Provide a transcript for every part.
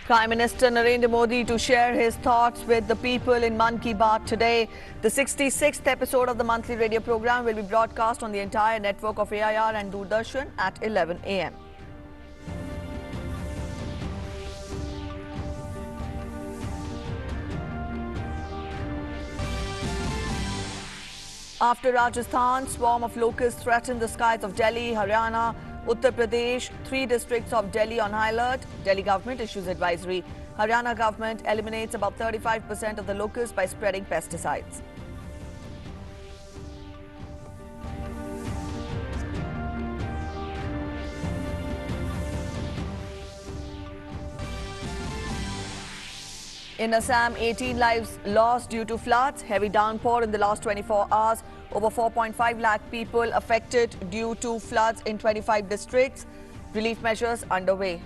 Prime Minister Narendra Modi to share his thoughts with the people in Mann Ki Baat today. The 66th episode of the monthly radio program will be broadcast on the entire network of AIR and Doordarshan at 11 a.m. After Rajasthan, swarm of locusts threatened the skies of Delhi, Haryana, Uttar Pradesh, 3 districts of Delhi on high alert. Delhi government issues advisory. Haryana government eliminates about 35% of the locusts by spreading pesticides. In Assam, 18 lives lost due to floods. Heavy downpour in the last 24 hours. Over 4.5 lakh people affected due to floods in 25 districts. Relief measures underway.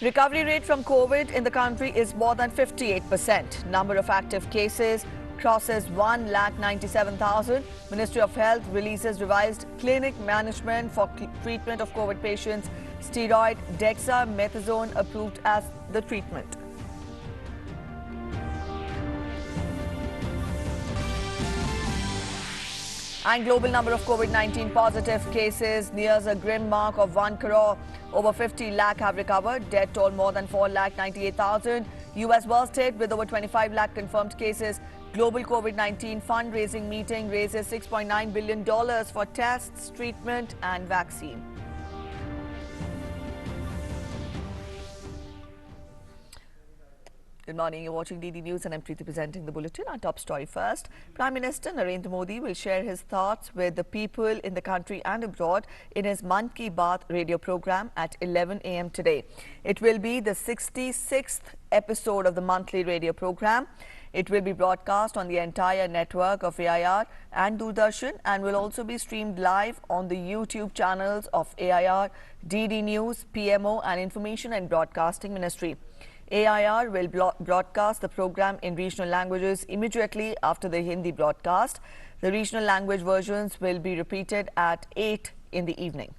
Recovery rate from COVID in the country is more than 58%. Number of active cases crosses 1,97,000. Ministry of Health releases revised clinic management for treatment of COVID patients. Steroid dexamethasone approved as the treatment. And global number of COVID-19 positive cases nears a grim mark of 1 crore. Over 50 lakh have recovered. Death toll more than 4,98,000. US worst hit with over 25 lakh confirmed cases. Global COVID-19 fundraising meeting raises $6.9 billion for tests, treatment and vaccine. Good morning, you're watching DD News and I'm Preeti presenting the Bulletin. Our top story first. Prime Minister Narendra Modi will share his thoughts with the people in the country and abroad in his Mann Ki Baat radio program at 11 a.m. today. It will be the 66th episode of the monthly radio program. It will be broadcast on the entire network of AIR and Doordarshan and will also be streamed live on the YouTube channels of AIR, DD News, PMO and Information and Broadcasting Ministry. AIR will broadcast the program in regional languages immediately after the Hindi broadcast. The regional language versions will be repeated at 8 in the evening.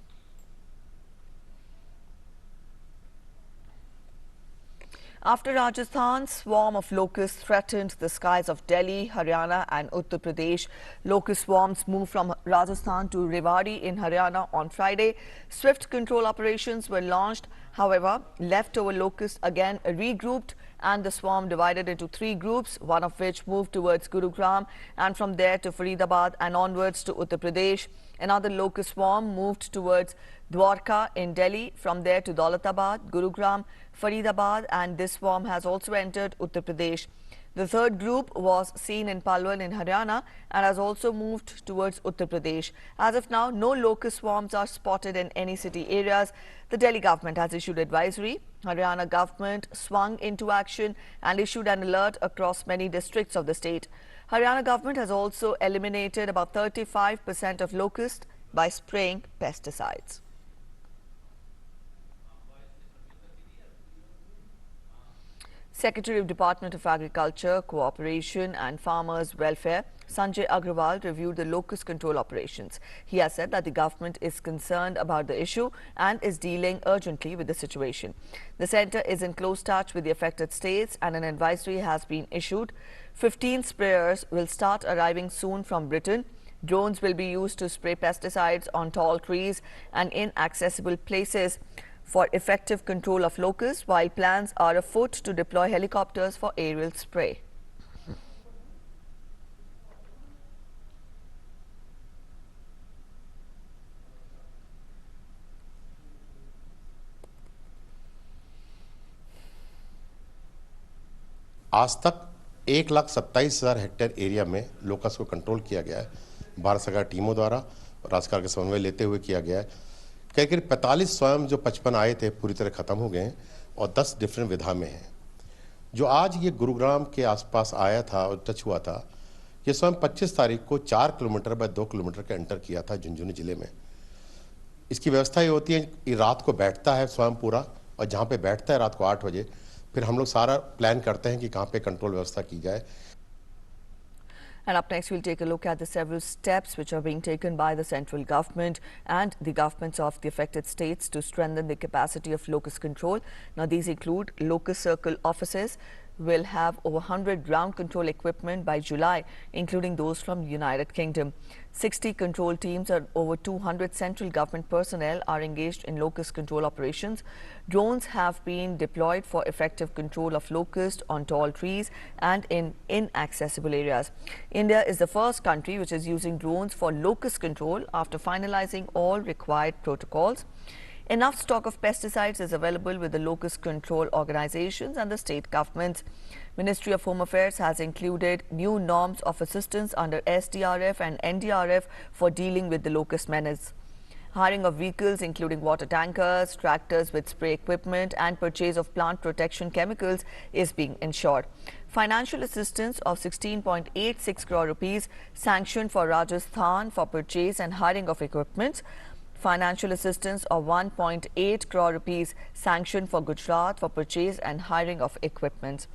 After Rajasthan, swarm of locusts threatened the skies of Delhi, Haryana and Uttar Pradesh. Locust swarms moved from Rajasthan to Rewari in Haryana on Friday. Swift control operations were launched. However, leftover locusts again regrouped and the swarm divided into 3 groups, one of which moved towards Gurugram and from there to Faridabad and onwards to Uttar Pradesh. Another locust swarm moved towards Dwarka in Delhi, from there to Daulatabad, Gurugram, Faridabad, and this swarm has also entered Uttar Pradesh. The third group was seen in Palwal in Haryana and has also moved towards Uttar Pradesh. As of now, no locust swarms are spotted in any city areas. The Delhi government has issued advisory. Haryana government swung into action and issued an alert across many districts of the state. Haryana government has also eliminated about 35% of locusts by spraying pesticides. Secretary of Department of Agriculture, Cooperation and Farmers Welfare, Sanjay Agrawal, reviewed the locust control operations. He has said that the government is concerned about the issue and is dealing urgently with the situation. The centre is in close touch with the affected states and an advisory has been issued. 15 sprayers will start arriving soon from Britain. Drones will be used to spray pesticides on tall trees and inaccessible places for effective control of locusts, while plans are afoot to deploy helicopters for aerial spray. आज तक 1,27,000 hectare area में locust को control किया गया है। भारत सरकार टीमों द्वारा और राज्य सरकार के समन्वय लेते हुए किया गया है। करीब 45 स्वयं जो 55 आए थे पूरी तरह खत्म हो गए हैं और 10 डिफरेंट विधा में हैं। जो आज ये गुरुग्राम के आसपास आया था और टच हुआ था, ये स्वयं 25 तारीख को 4 किलोमीटर बाय 2 किलोमीटर का एंटर किया था झुंझुनू जिले में। इसकी व्यवस्था ये होती है कि रात को बैठता है स्वयं पूरा, और जहाँ पे बैठता है रात को 8 बजे फिर हम लोग सारा प्लान करते हैं कि कहाँ पे कंट्रोल व्यवस्था की जाए। And up next, we'll take a look at the several steps which are being taken by the central government and the governments of the affected states to strengthen the capacity of locust control. Now, these include locust circle offices will have over 100 ground control equipment by July, including those from the United Kingdom. 60 control teams and over 200 central government personnel are engaged in locust control operations. Drones have been deployed for effective control of locust on tall trees and in inaccessible areas. India is the first country which is using drones for locust control after finalizing all required protocols. Enough stock of pesticides is available with the locust control organizations and the state governments. Ministry of Home Affairs has included new norms of assistance under SDRF and NDRF for dealing with the locust menace. Hiring of vehicles including water tankers, tractors with spray equipment and purchase of plant protection chemicals is being ensured. Financial assistance of 16.86 crore rupees sanctioned for Rajasthan for purchase and hiring of equipment. Financial assistance of 1.8 crore rupees sanctioned for Gujarat for purchase and hiring of equipment.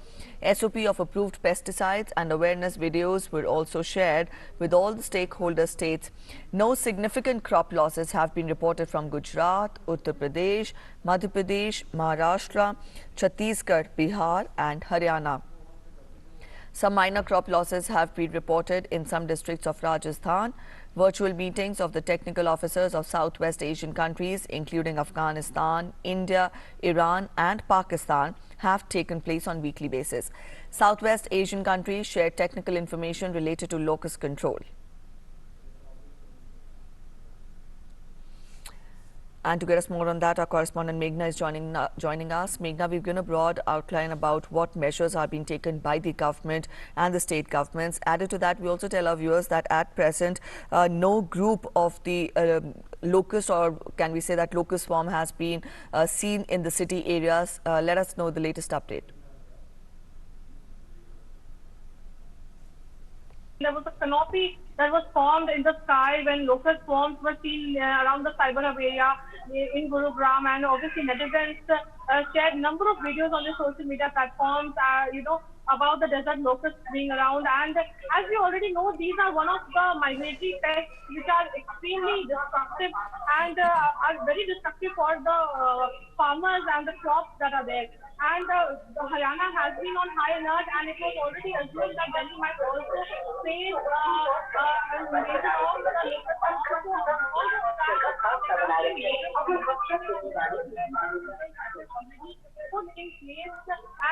SOP of approved pesticides and awareness videos were also shared with all the stakeholder states. No significant crop losses have been reported from Gujarat, Uttar Pradesh, Madhya Pradesh, Maharashtra, Chhattisgarh, Bihar and Haryana. Some minor crop losses have been reported in some districts of Rajasthan. Virtual meetings of the technical officers of Southwest Asian countries, including Afghanistan, India, Iran and Pakistan, have taken place on weekly basis. Southwest Asian countries share technical information related to locust control. And to get us more on that, our correspondent Meghna is joining us. Meghna, we've given a broad outline about what measures are being taken by the government and the state governments. Added to that, we also tell our viewers that at present, no group of the locust, or can we say that locust swarm, has been seen in the city areas. Let us know the latest update. There was a canopy that was formed in the sky when locust swarms were seen around the Cyber Hub area in Gurugram, and obviously netizens shared a number of videos on the social media platforms, about the desert locusts being around. And as we already know, these are one of the migratory pests which are extremely destructive and are very destructive for the farmers and the crops that are there. And the Haryana has been on high alert, and it was already assumed that Delhi might also face an invasion of the in place,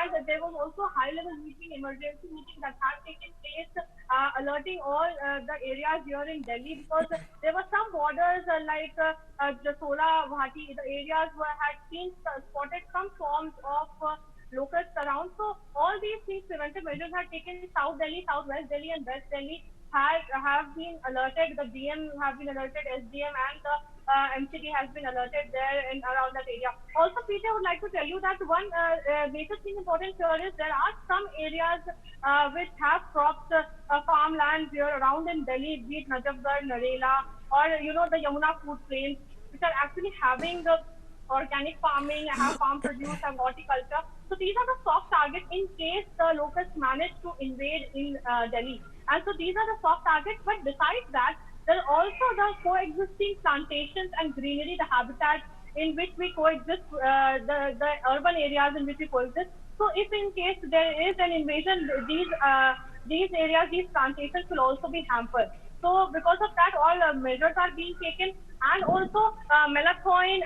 and there was also high-level emergency meeting that had taken place, alerting all the areas here in Delhi, because there were some borders like Prasar Bharati, the areas where had seen spotted some forms of locusts around. So all these things, preventive measures had taken. South Delhi, Southwest Delhi and West Delhi have been alerted. The DM have been alerted, SDM and the MCD has been alerted there and around that area. Also, Peter, I would like to tell you that one major thing important here is there are some areas which have crops, farmlands here around in Delhi, be it Najafgarh, Narela, or the Yamuna food plains, which are actually having the organic farming, have farm produce, have horticulture. So these are the soft targets in case the locusts manage to invade in Delhi. And so these are the soft targets. But besides that, there are also the coexisting plantations and greenery, the habitats in which we coexist, the urban areas in which we coexist. So if in case there is an invasion, these areas, these plantations will also be hampered. So because of that, all measures are being taken. And also malathion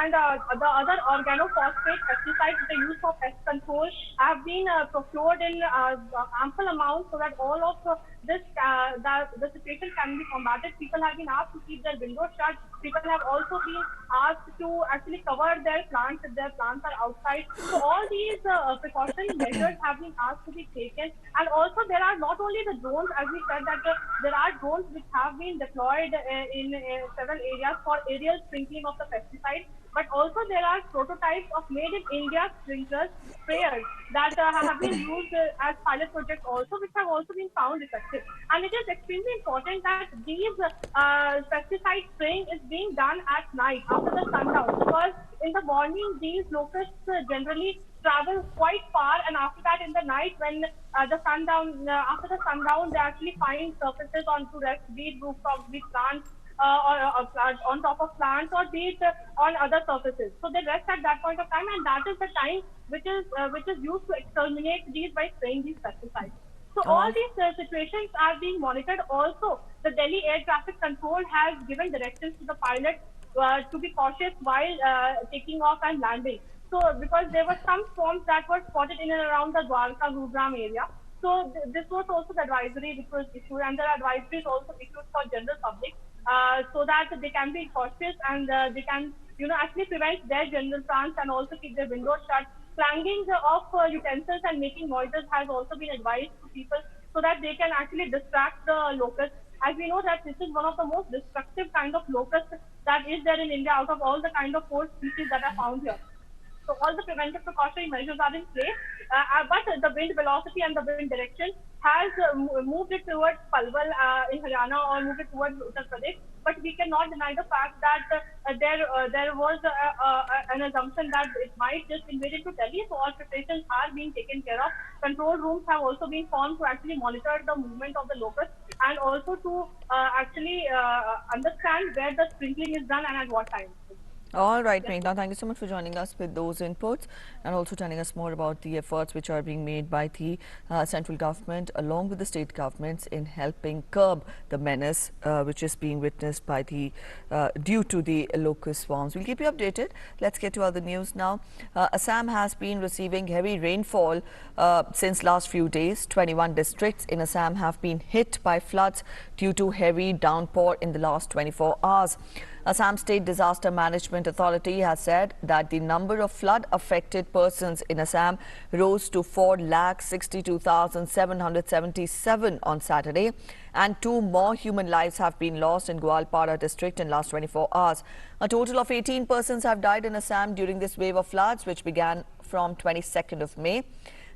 and the other organophosphate pesticides, the use of pest control have been procured in ample amounts so that all of the situation can be combated. People have been asked to keep their windows shut. People have also been asked to actually cover their plants if their plants are outside. So all these precautionary measures have been asked to be taken. And also there are not only the drones, as we said that there are drones which have been deployed in several areas areas for aerial sprinkling of the pesticide. But also there are prototypes of made in India sprinklers, sprayers that have been used as pilot projects also, which have also been found effective. And it is extremely important that these pesticide spraying is being done at night after the sundown, because in the morning these locusts generally travel quite far, and after that in the night when after the sundown they actually find surfaces onto rest, be it rooftops, be it plants, on top of plants, or be it on other surfaces. So they rest at that point of time, and that is the time which is used to exterminate these by spraying these pesticides. So all these situations are being monitored. Also, the Delhi Air Traffic Control has given directions to the pilots to be cautious while taking off and landing. So because there were some swarms that were spotted in and around the Dwarka Gurugram area. So this was also the advisory which was issued, and the advisory is also issued for general public, so that they can be cautious and they can actually prevent their general trance and also keep their windows shut. Clanging of utensils and making noises has also been advised to people, so that they can actually distract the locusts. As we know that this is one of the most destructive kind of locusts that is there in India out of all the kind of 4 species that are found here. So all the preventive precautionary measures are in place, but the wind velocity and the wind direction has moved it towards Palwal in Haryana, or moved it towards Uttar Pradesh. But we cannot deny the fact that there was an assumption that it might just invade into Delhi. So all preparations are being taken care of. Control rooms have also been formed to actually monitor the movement of the locusts, and also to actually understand where the sprinkling is done and at what time. All right, Meghna, thank you so much for joining us with those inputs and also telling us more about the efforts which are being made by the central government along with the state governments in helping curb the menace which is being witnessed by the due to the locust swarms. We'll keep you updated. Let's get to other news now. Assam has been receiving heavy rainfall since last few days. 21 districts in Assam have been hit by floods due to heavy downpour in the last 24 hours. Assam State Disaster Management Authority has said that the number of flood-affected persons in Assam rose to 4,62,777 on Saturday, and 2 more human lives have been lost in Gwalpara district in last 24 hours. A total of 18 persons have died in Assam during this wave of floods, which began from 22nd of May.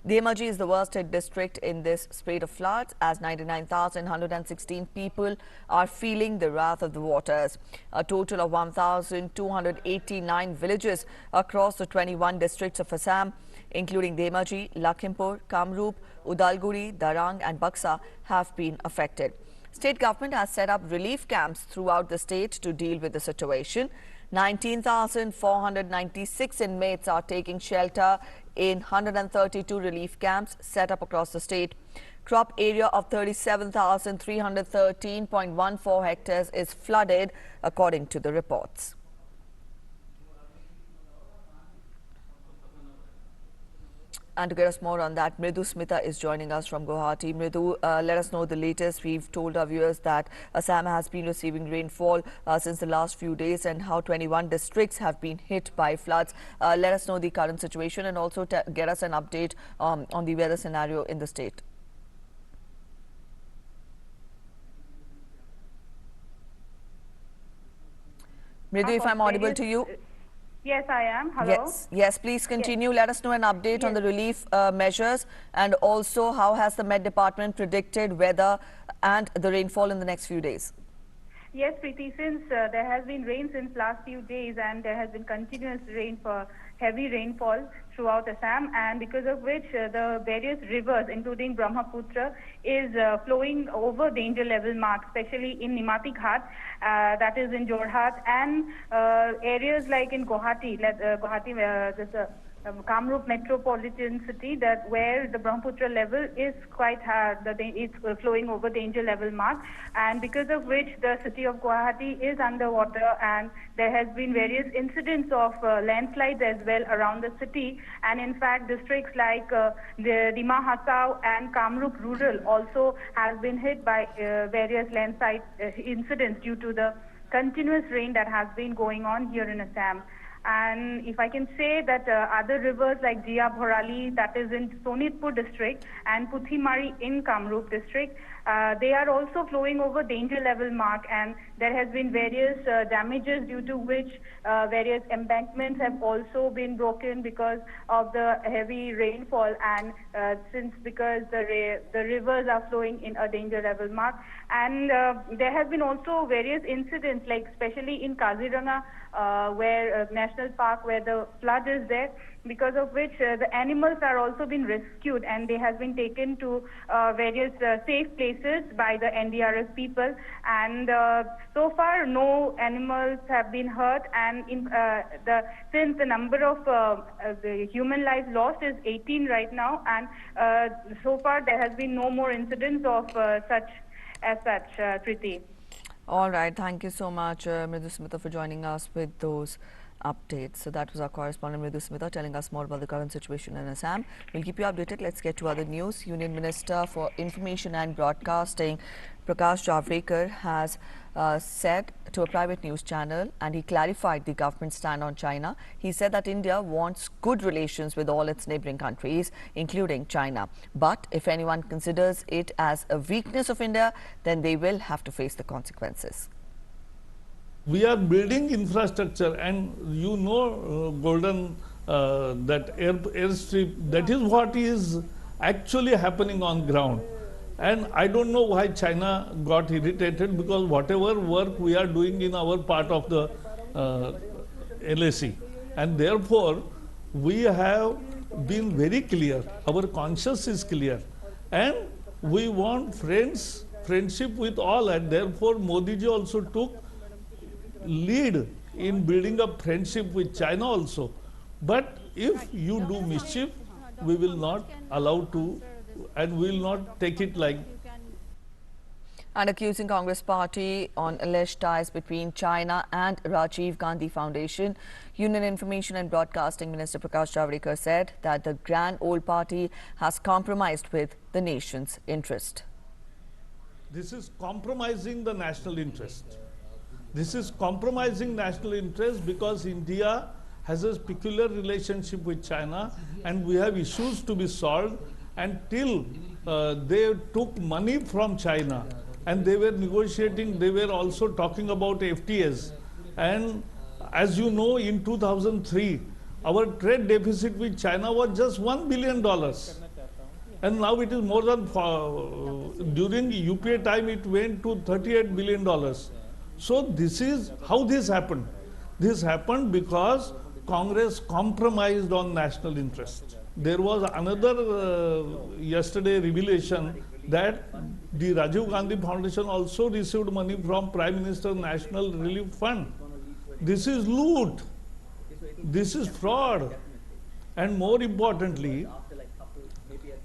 Dhemaji is the worst hit district in this spate of floods, as 99,116 people are feeling the wrath of the waters. A total of 1,289 villages across the 21 districts of Assam, including Dhemaji, Lakhimpur, Kamrup, Udalguri, Darang and Baksa, have been affected. State government has set up relief camps throughout the state to deal with the situation. 19,496 inmates are taking shelter in 132 relief camps set up across the state. Crop area of 37,313.14 hectares is flooded, according to the reports. And to get us more on that, Mridu Smita is joining us from Guwahati. Mridu, let us know the latest. We've told our viewers that Assam has been receiving rainfall since the last few days, and how 21 districts have been hit by floods. Let us know the current situation, and also get us an update on the weather scenario in the state. Mridu, if I'm audible to you. Yes, I am. Hello. Yes, please continue. Yes. Let us know an update on the relief measures, and also how has the Met Department predicted weather and the rainfall in the next few days? Yes, Preeti, since there has been rain since last few days, and there has been continuous rain for heavy rainfall throughout Assam, and because of which the various rivers, including Brahmaputra, is flowing over danger level mark, especially in Nimati Ghat, that is in Jorhat, and areas like in Guwahati, Kamrup metropolitan city, that where the Brahmaputra level is quite high, it's flowing over danger level mark, and because of which the city of Guwahati is underwater, and there has been various incidents of landslides as well around the city, and in fact districts like the Dima Hasao and Kamrup rural also has been hit by various landslide incidents due to the continuous rain that has been going on here in Assam. And if I can say that other rivers like Jia Bhorali, that is in Sonitpur district, and Puthimari in Kamrup district, They are also flowing over danger level mark, and there has been various damages due to which various embankments have also been broken because of the heavy rainfall, and because the rivers are flowing in a danger level mark. And there have been also various incidents, like especially in Kaziranga, where National Park, where the flood is there, because of which the animals are also been rescued, and they have been taken to various safe places by the NDRF people. And so far, no animals have been hurt. And since the number of the human lives lost is 18 right now, and so far there has been no more incidents of such Triti. All right. Thank you so much, Mridhu Smita, for joining us with those updates. So that was our correspondent Mridhu Smita telling us more about the current situation in Assam. We'll keep you updated. Let's get to other news. Union Minister for Information and Broadcasting Prasar Bharati has said to a private news channel, and he clarified the government's stand on China. He said that India wants good relations with all its neighboring countries, including China. But if anyone considers it as a weakness of India, then they will have to face the consequences. We are building infrastructure, and you know, Golden, that airstrip, that is what is actually happening on ground. And I don't know why China got irritated, because whatever work we are doing in our part of the LAC, and therefore we have been very clear, our conscience is clear, and we want friendship with all, and therefore Modi ji also took lead in building up friendship with China also. But if you do mischief, we will not allow to, and we will not take it like. And accusing Congress party on alleged ties between China and Rajiv Gandhi Foundation, Union Information and Broadcasting Minister Prasar Bharati said that the grand old party has compromised with the nation's interest. This is compromising the national interest. This is compromising national interest because India has a peculiar relationship with China, and we have issues to be solved. Until they took money from China, and they were negotiating, they were also talking about FTAs. And as you know, in 2003, our trade deficit with China was just $1 billion. And now it is more than, during UPA time, it went to $38 billion. So this is how this happened. This happened because Congress compromised on national interest. There was another yesterday revelation that the Rajiv Gandhi Foundation also received money from Prime Minister National Relief Fund. This is loot. This is fraud. And more importantly,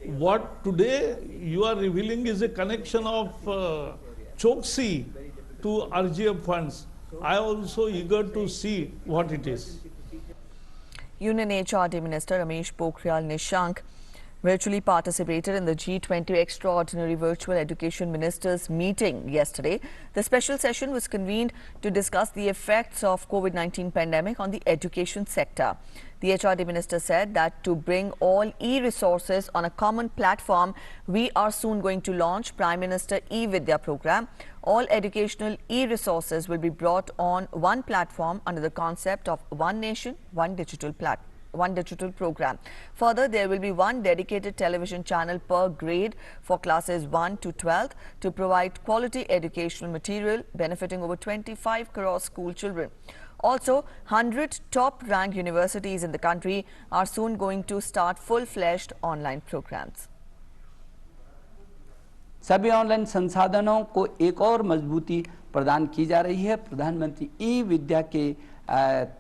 what today you are revealing is a connection of Choksi to RGF funds. I also eager to see what it is. Union HRD Minister Ramesh Pokhriyal Nishank virtually participated in the G20 Extraordinary Virtual Education Ministers meeting yesterday. The special session was convened to discuss the effects of COVID-19 pandemic on the education sector. The HRD minister said that to bring all e-resources on a common platform, we are soon going to launch Prime Minister e-Vidya program. All educational e-resources will be brought on one platform under the concept of one nation, one digital program. Further, there will be one dedicated television channel per grade for classes 1 to 12 to provide quality educational material benefiting over 25 crore school children. Also, 100 top-ranked universities in the country are soon going to start full-fledged online programs. सभी online संसाधनों को एक और मजबूती प्रदान की जा रही है। प्रधानमंत्री ई विद्या के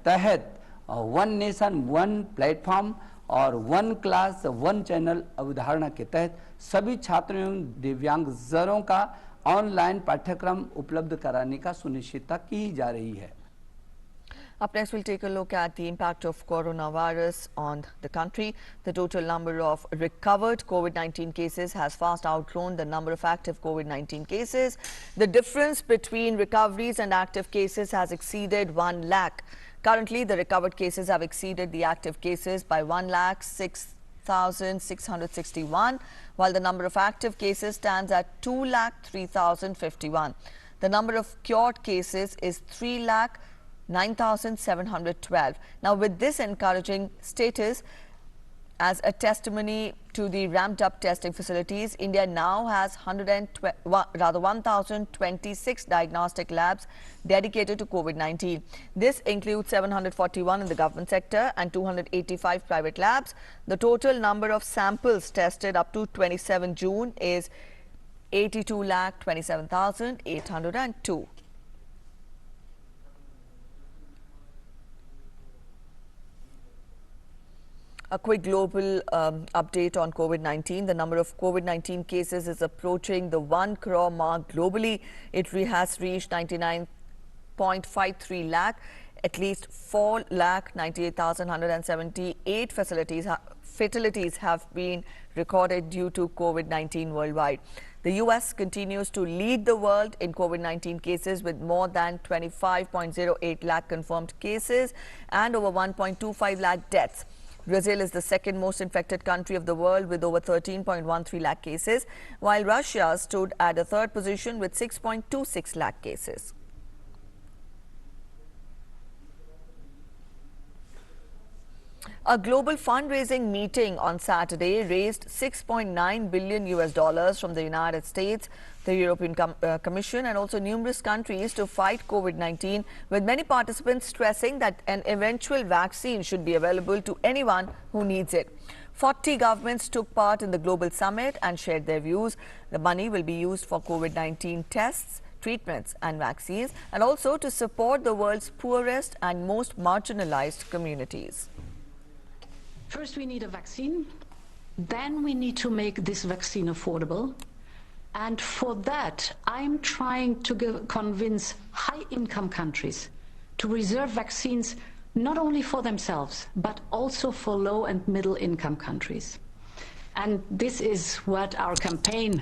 तहत वन नेशन वन प्लेटफॉर्म और वन क्लास वन चैनल अवधारणा के तहत सभी छात्रों एवं दिव्यांगजनों का ऑनलाइन पाठ्यक्रम उपलब्ध कराने का सुनिश्चितता की जा रही है। Up next, we'll take a look at the impact of coronavirus on the country. The total number of recovered COVID-19 cases has fast outgrown the number of active COVID-19 cases. The difference between recoveries and active cases has exceeded 1 lakh. Currently, the recovered cases have exceeded the active cases by 1,06,000. 99,661, while the number of active cases stands at 2,03,051. The number of cured cases is 3,09,712. Now, with this encouraging status, as a testimony to the ramped-up testing facilities, India now has 1,026 diagnostic labs dedicated to COVID-19. This includes 741 in the government sector and 285 private labs. The total number of samples tested up to 27 June is 82,27,802. A quick global update on COVID-19. The number of COVID-19 cases is approaching the 1 crore mark globally. It has reached 99.53 lakh. At least 4,98,178 fatalities have been recorded due to COVID-19 worldwide. The US continues to lead the world in COVID-19 cases with more than 25.08 lakh confirmed cases and over 1.25 lakh deaths. Brazil is the second most infected country of the world with over 13.13 lakh cases, while Russia stood at the third position with 6.26 lakh cases. A global fundraising meeting on Saturday raised $6.9 billion from the United States, the European Commission and also numerous countries to fight COVID-19, with many participants stressing that an eventual vaccine should be available to anyone who needs it. 40 governments took part in the global summit and shared their views. The money will be used for COVID-19 tests, treatments and vaccines, and also to support the world's poorest and most marginalized communities. First, we need a vaccine. Then we need to make this vaccine affordable. And for that, I'm trying to convince high-income countries to reserve vaccines not only for themselves, but also for low and middle-income countries. And this is what our campaign,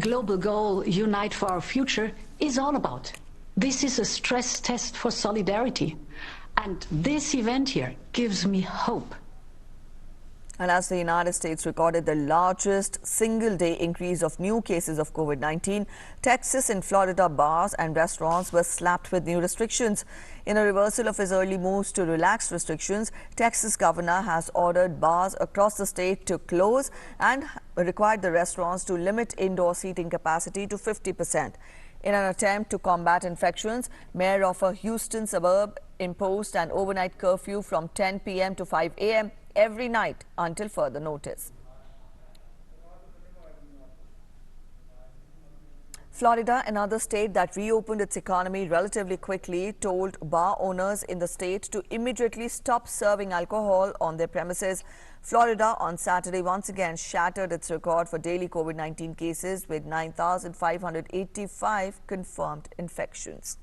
Global Goal, Unite for Our Future, is all about. This is a stress test for solidarity. And this event here gives me hope. And as the United States recorded the largest single-day increase of new cases of COVID-19, Texas and Florida bars and restaurants were slapped with new restrictions. In a reversal of his early moves to relax restrictions, Texas governor has ordered bars across the state to close and required the restaurants to limit indoor seating capacity to 50%. In an attempt to combat infections, mayor of a Houston suburb imposed an overnight curfew from 10 p.m. to 5 a.m. every night until further notice. Florida, another state that reopened its economy relatively quickly, told bar owners in the state to immediately stop serving alcohol on their premises. Florida on Saturday once again shattered its record for daily COVID-19 cases with 9,585 confirmed infections.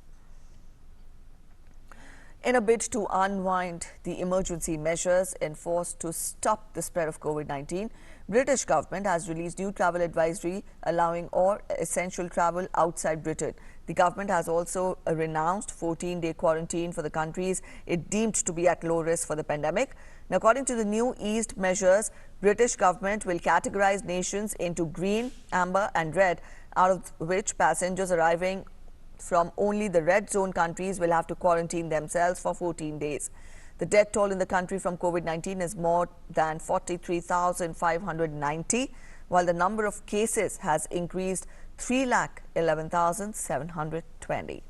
In a bid to unwind the emergency measures enforced to stop the spread of COVID-19, British government has released new travel advisory allowing all essential travel outside Britain. The government has also renounced 14-day quarantine for the countries it deemed to be at low risk for the pandemic. Now, according to the new eased measures, British government will categorize nations into green, amber and red, out of which passengers arriving from only the red zone countries will have to quarantine themselves for 14 days. The death toll in the country from COVID-19 is more than 43,590, while the number of cases has increased 3,11,720.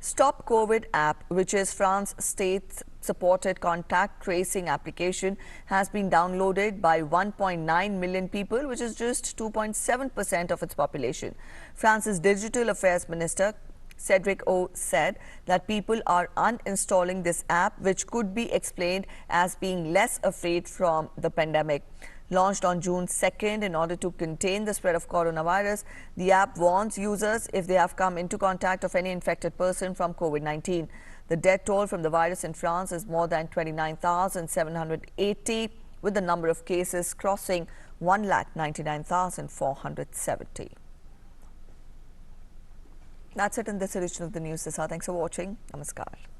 Stop COVID app, which is France's state-supported contact tracing application, has been downloaded by 1.9 million people, which is just 2.7% of its population. France's Digital Affairs Minister Cedric O said that people are uninstalling this app, which could be explained as being less afraid from the pandemic. Launched on June 2nd in order to contain the spread of coronavirus, the app warns users if they have come into contact of any infected person from COVID-19. The death toll from the virus in France is more than 29,780, with the number of cases crossing 1,99,470. That's it in this edition of the News This Hour. Thanks for watching. Namaskar.